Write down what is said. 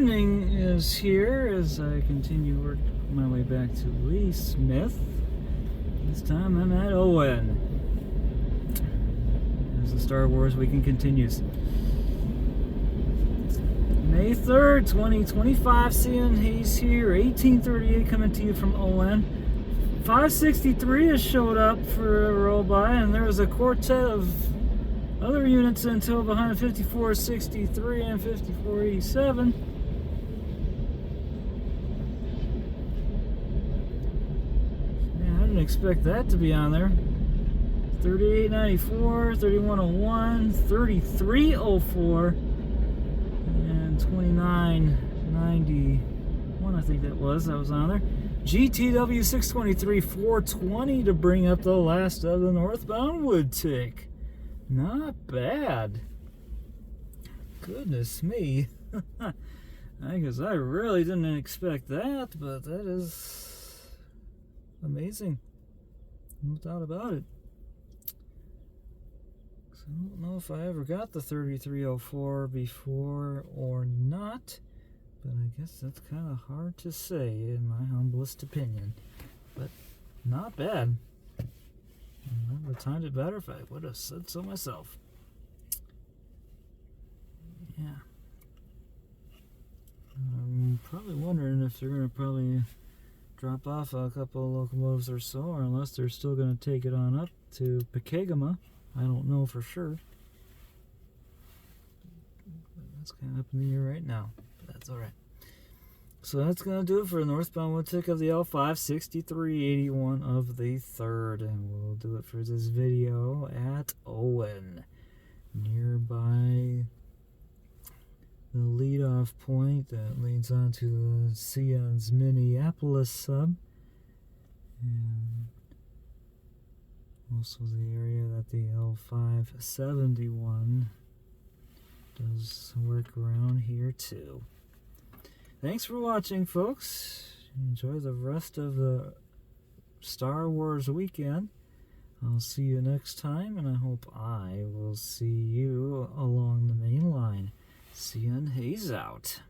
evening is here as I continue working my way back to Ladysmith. This time I'm at Owen as the Star Wars weekend continues. May 3rd, 2025, seeing Hayes here, 1838 coming to you from Owen. 563 has showed up for a roll by, and there was a quartet of other units in tow behind 5463 and 5487. Yeah, I didn't expect that to be on there. 3894, 3101, 3304, and 2991, I think that was on there. GTW 623 420 to bring up the last of the northbound Woodtick. Not bad. Goodness me. I guess I really didn't expect that, but that is amazing. No doubt about it. So I don't know if I ever got the 3304 before or not, but I guess that's kind of hard to say in my humblest opinion. But not bad. I would have timed it better if I would have said so myself. Yeah. I'm probably wondering if they're going to probably drop off a couple of locomotives or so, or unless they're still going to take it on up to OKWY. I don't know for sure. That's kind of up in the air right now, but that's alright. So that's going to do it for the northbound Woodtick of the L56381 of the 3rd. And we'll do it for this video at Owen, nearby the leadoff point that leads on to the Sion's Minneapolis sub. And also the area that the L571 does work around here too. Thanks for watching, folks. Enjoy the rest of the Star Wars weekend. I'll see you next time, and I hope I will see you along the main line. See you and Hayes out.